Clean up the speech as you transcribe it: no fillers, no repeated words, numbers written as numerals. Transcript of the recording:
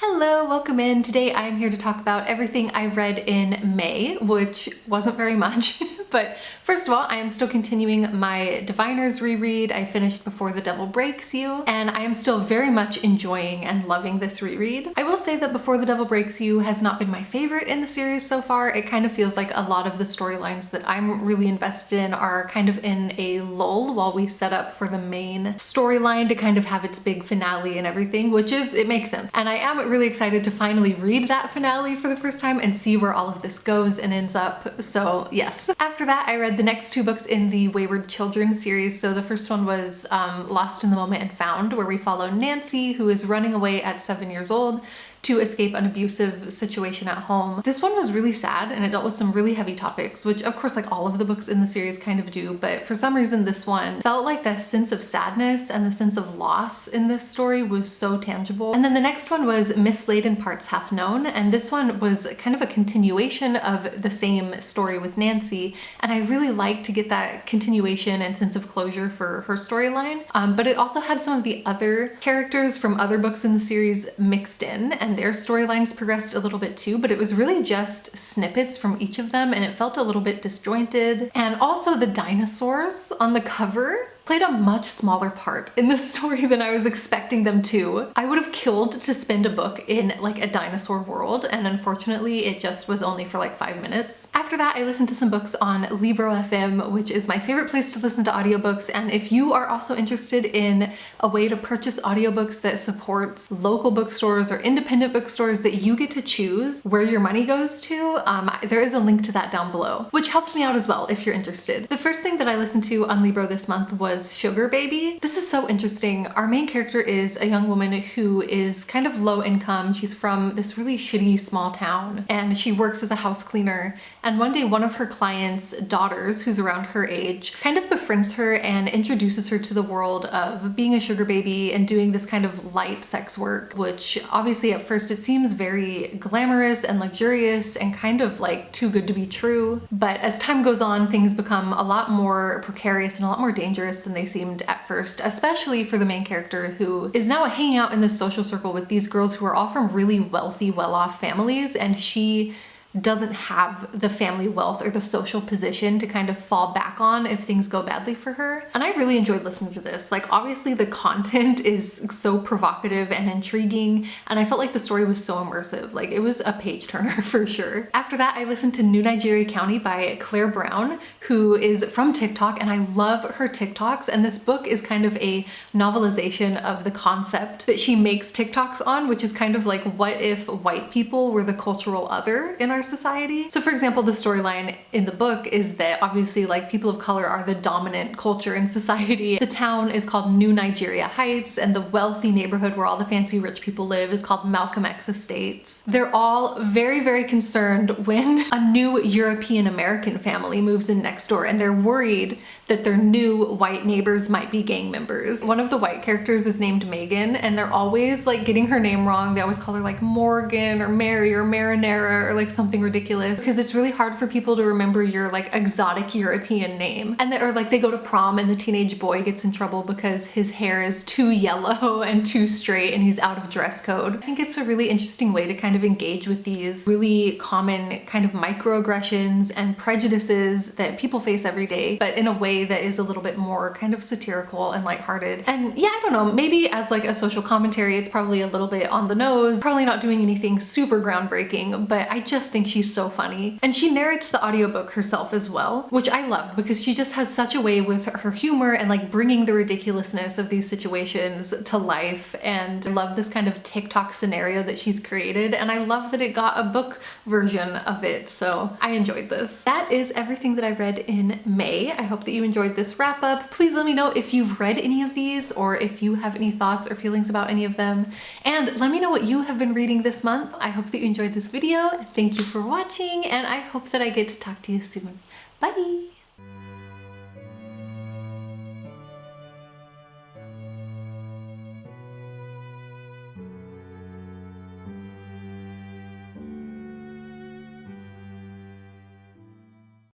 Hello, welcome in. Today I'm here to talk about everything I read in May, which wasn't very much. But first of all, I am still continuing my Diviners reread. I finished Before the Devil Breaks You, and I am still very much enjoying and loving this reread. I will say that Before the Devil Breaks You has not been my favorite in the series so far. It kind of feels like a lot of the storylines that I'm really invested in are kind of in a lull while we set up for the main storyline to kind of have its big finale and everything, it makes sense. And I am really excited to finally read that finale for the first time and see where all of this goes and ends up. So yes. After that, I read the next two books in the Wayward Children series. So the first one was Lost in the Moment and Found, where we follow Nancy, who is running away at 7 years old to escape an abusive situation at home. This one was really sad and it dealt with some really heavy topics, which of course like all of the books in the series kind of do, but for some reason this one felt like the sense of sadness and the sense of loss in this story was so tangible. And then the next one was Mislaid in Parts Half Known, and this one was kind of a continuation of the same story with Nancy, and I really liked to get that continuation and sense of closure for her storyline, but it also had some of the other characters from other books in the series mixed in, and their storylines progressed a little bit too, but it was really just snippets from each of them and it felt a little bit disjointed. And also the dinosaurs on the cover played a much smaller part in the story than I was expecting them to. I would have killed to spend a book in like a dinosaur world, and unfortunately it just was only for like 5 minutes. After that, I listened to some books on Librofm, which is my favorite place to listen to audiobooks, and if you are also interested in a way to purchase audiobooks that supports local bookstores or independent bookstores that you get to choose where your money goes to, there is a link to that down below, which helps me out as well if you're interested. The first thing that I listened to on Libro this month was Sugar Baby. This is so interesting. Our main character is a young woman who is kind of low income. She's from this really shitty small town and she works as a house cleaner. And one day one of her clients' daughters, who's around her age, kind of befriends her and introduces her to the world of being a sugar baby and doing this kind of light sex work, which obviously at first it seems very glamorous and luxurious and kind of like too good to be true. But as time goes on, things become a lot more precarious and a lot more dangerous than they seemed at first, especially for the main character, who is now hanging out in this social circle with these girls who are all from really wealthy, well-off families, and she doesn't have the family wealth or the social position to kind of fall back on if things go badly for her. And I really enjoyed listening to this. Like, obviously the content is so provocative and intriguing, and I felt like the story was so immersive. Like, it was a page turner for sure. After that, I listened to New Nigeria County by Claire Brown, who is from TikTok, and I love her TikToks, and this book is kind of a novelization of the concept that she makes TikToks on, which is kind of like, what if white people were the cultural other in our society? So for example, the storyline in the book is that obviously like people of color are the dominant culture in society. The town is called New Nigeria Heights, and the wealthy neighborhood where all the fancy rich people live is called Malcolm X Estates. They're all very, very concerned when a new European American family moves in next door, and they're worried that their new white neighbors might be gang members. One of the white characters is named Megan, and they're always like getting her name wrong. They always call her like Morgan or Mary or Marinara or like something ridiculous, because it's really hard for people to remember your like exotic European name. And or like they go to prom and the teenage boy gets in trouble because his hair is too yellow and too straight and he's out of dress code. I think it's a really interesting way to kind of engage with these really common kind of microaggressions and prejudices that people face every day, but in a way that is a little bit more kind of satirical and lighthearted. And yeah, I don't know, maybe as like a social commentary, it's probably a little bit on the nose, probably not doing anything super groundbreaking, but I just think she's so funny. And she narrates the audiobook herself as well, which I love because she just has such a way with her humor and like bringing the ridiculousness of these situations to life. And I love this kind of TikTok scenario that she's created, and I love that it got a book version of it, so I enjoyed this. That is everything that I read in May. I hope that you enjoyed this wrap up. Please let me know if you've read any of these or if you have any thoughts or feelings about any of them, and let me know what you have been reading this month. I hope that you enjoyed this video. Thank you for watching, and I hope that I get to talk to you soon. Bye!